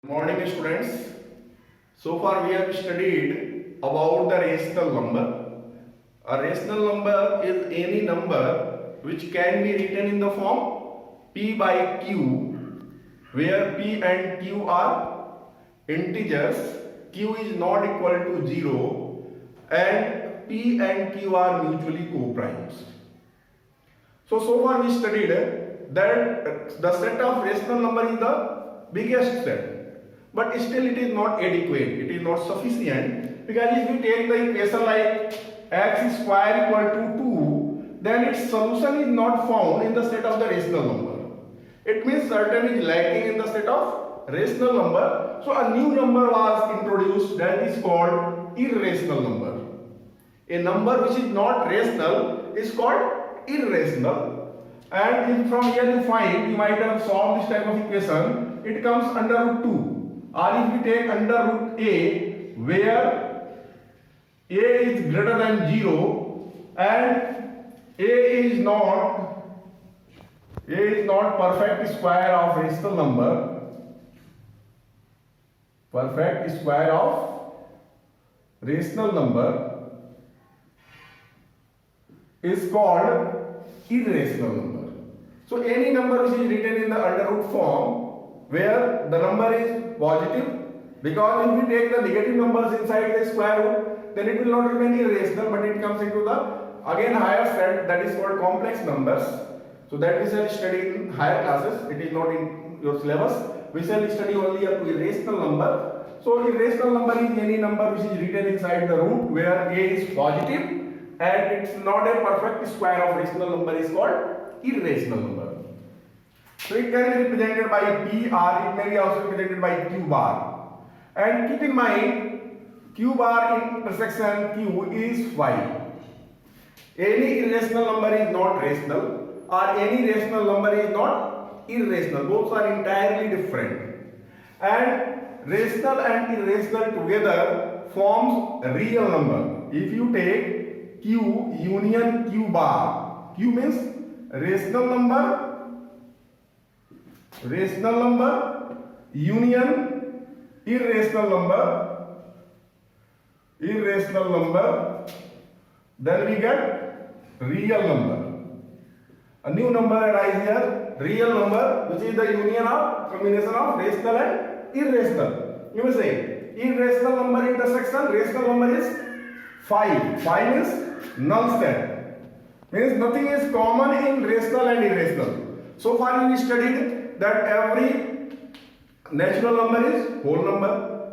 Morning students. So far we have studied about the rational number. A rational number is any number which can be written in the form p by q, where p and q are integers, q is not equal to 0 and p and q are mutually co-primes. So far we studied that the set of rational number is the biggest set. But still it is not adequate, it is not sufficient, because if we take the equation like x square equal to 2, then its solution is not found in the set of the rational number. It means certain is lacking in the set of rational number. So a new number was introduced, that is called irrational number. A number which is not rational is called irrational. And from here you find, you might have solved this type of equation, it comes under root 2. Or if we take under root a, where a is greater than 0 and a is not perfect square of rational number, perfect square of rational number is called irrational number. So any number which is written in the under root form where the number is positive, because if we take the negative numbers inside the square root, then it will not remain irrational, but it comes into the again higher set, that is called complex numbers. So that we shall study in higher classes, it is not in your syllabus. We shall study only up to irrational number. So irrational number is any number which is written inside the root where a is positive and it's not a perfect square of rational number is called irrational number. So it can be represented by p, or it may be also represented by q bar. And keep in mind, q bar intersection q is 5. Any irrational number is not rational, or any rational number is not irrational. Both are entirely different. And rational and irrational together forms a real number. If you take q union q bar, q means rational number union irrational number, then we get real number. A new number arises here, real number, which is the union of combination of rational and irrational. You may say irrational number intersection rational number is 5. 5 is null set, means nothing is common in rational and irrational. So far we studied that every natural number is whole number,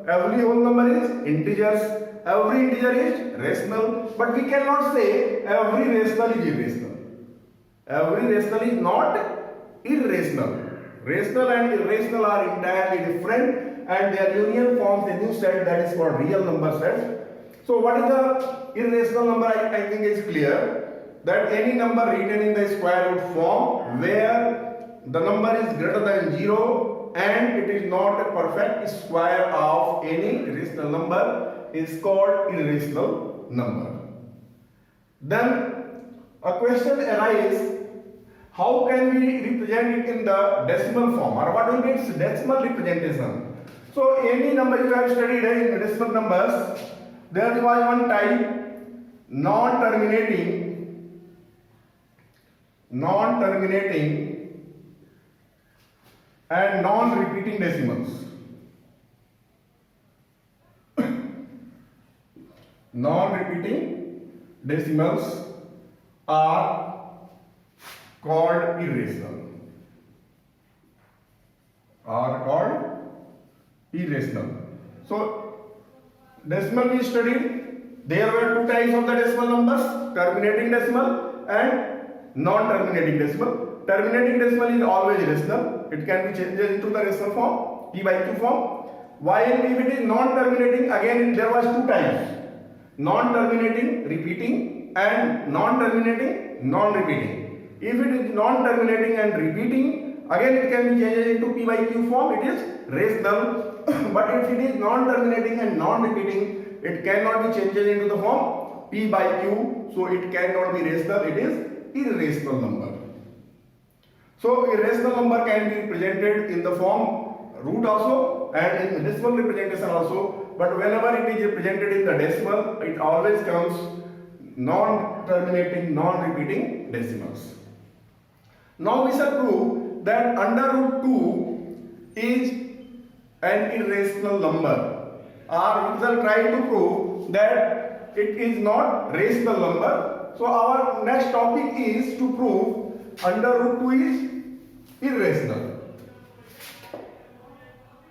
every whole number is integers, every integer is rational, but we cannot say every rational is irrational. Every rational is not irrational. Rational and irrational are entirely different and their union forms a new set, that is called real number set. So what is the irrational number? I think is clear, that any number written in the square root form where the number is greater than 0 and it is not a perfect square of any rational number is called irrational number. Then a question arises, how can we represent it in the decimal form, or what will be its decimal representation? So any number you have studied in decimal numbers, there was one type non-terminating and non-repeating decimals. Non-repeating decimals are called irrational. So decimal we studied, there were two types of the decimal numbers, terminating decimal and non-terminating decimal. Terminating decimal is always rational, it can be changed into the rational form, p by q form. While if it is non-terminating, again there was two types, non-terminating repeating and non-terminating non-repeating. If it is non-terminating and repeating, again it can be changed into p by q form, it is rational. But if it is non-terminating and non-repeating, it cannot be changed into the form p by q, so it cannot be rational, it is irrational number. So irrational number can be represented in the form root also, and in decimal representation also, but whenever it is represented in the decimal, it always comes non-terminating, non-repeating decimals. Now we shall prove that under root 2 is an irrational number, or we shall try to prove that it is not rational number. So our next topic is to prove under root 2 is irrational.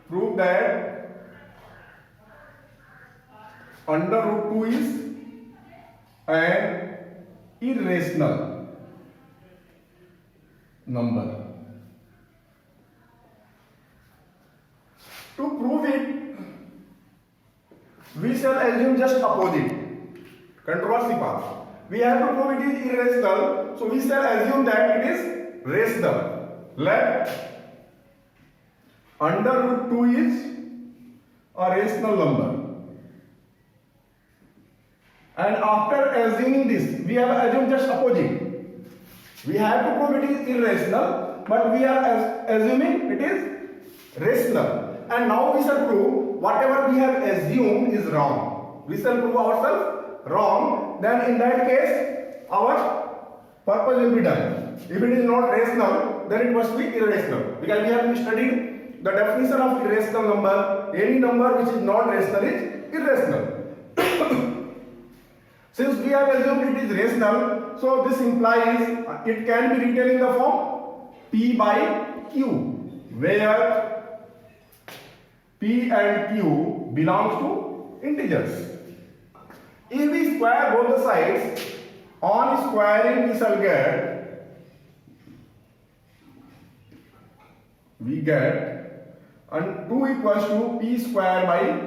Prove that under root 2 is an irrational number. To prove it, we shall assume just opposite. Controversy path. We have to prove it is irrational, so we shall assume that it is rational. Let under root 2 is a rational number. And after assuming this, we have assumed just opposite. We have to prove it is irrational, but we are assuming it is rational. And now we shall prove whatever we have assumed is wrong. We shall prove ourselves wrong. Then in that case, our purpose will be done. If it is not rational, then it must be irrational. Because we have studied the definition of irrational number. Any number which is not rational is irrational. Since we have assumed it is rational, so this implies it can be written in the form P by Q, where P and Q belongs to integers. If we square both the sides, on squaring we get and 2 equals to P square by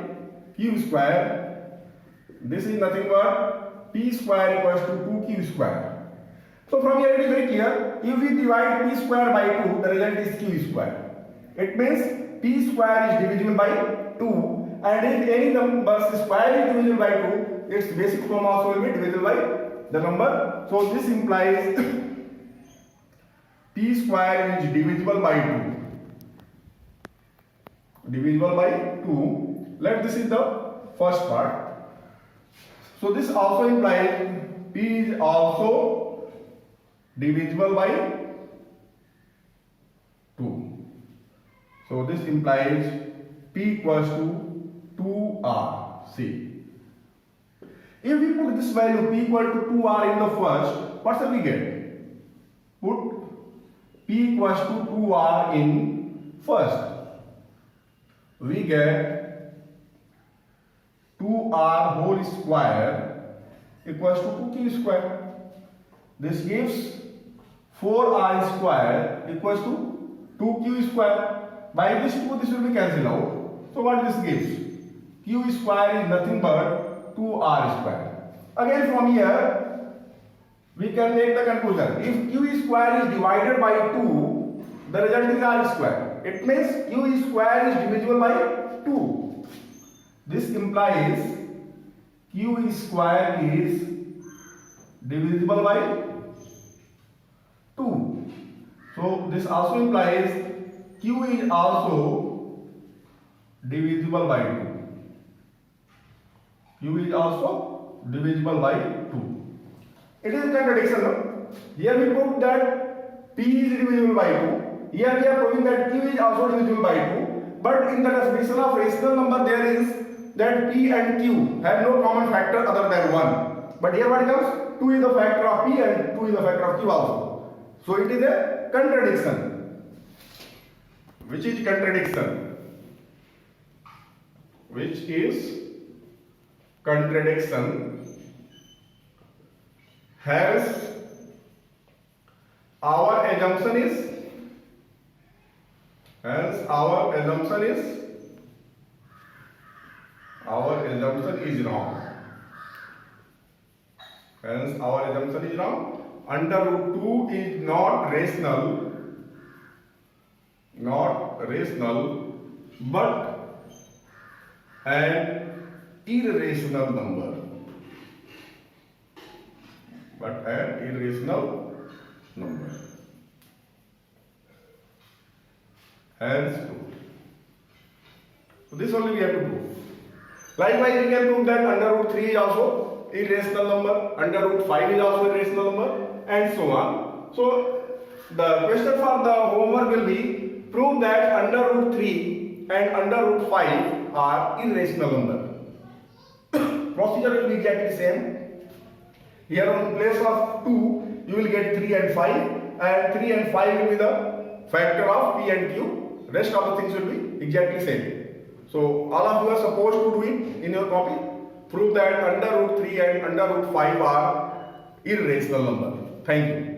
Q square. This is nothing but P square equals to 2Q square. So from here it is very clear, if we divide P square by 2, the result is Q square. It means P square is divisible by 2, and if any number square is divisible by 2, its basic form also will be divisible by the number. So this implies P square is divisible by 2. Divisible by 2. This is the first part. So this also implies P is also divisible by 2. So this implies P equals to 2R. See, if we put this value P equal to 2R in the first, what shall we get? Put P equals to 2R in first. We get 2R whole square equals to 2Q square. This gives 4R square equals to 2Q square. By this 2, this will be cancelled out. So what this gives? Q square is nothing but 2R square. Again from here, we can make the conclusion. If Q square is divided by 2, the result is R square. It means Q square is divisible by 2. This implies Q square is divisible by 2. So this also implies Q is also divisible by 2. Q is also divisible by 2. It is a contradiction. No? Here we prove that P is divisible by 2. Here we are proving that Q is also divisible by 2. But in the definition of rational number, there is that P and Q have no common factor other than 1. But here what comes? 2 is the factor of P and 2 is the factor of Q also. So it is a contradiction. Which is contradiction? Which is contradiction. Hence, our assumption is wrong. Hence our assumption is wrong. Under root 2 is not rational, but an irrational number. Hence So this only we have to prove. Likewise, we can prove that under root 3 is also irrational number, under root 5 is also irrational number, and so on. So the question for the homework will be prove that under root 3 and under root 5 are irrational number. Procedure will be exactly same. Here on place of 2 you will get 3 and 5, and 3 and 5 will be the factor of P and Q. Rest of the things will be exactly same. So all of you are supposed to do it in your copy. Prove that under root 3 and under root 5 are irrational number. Thank you.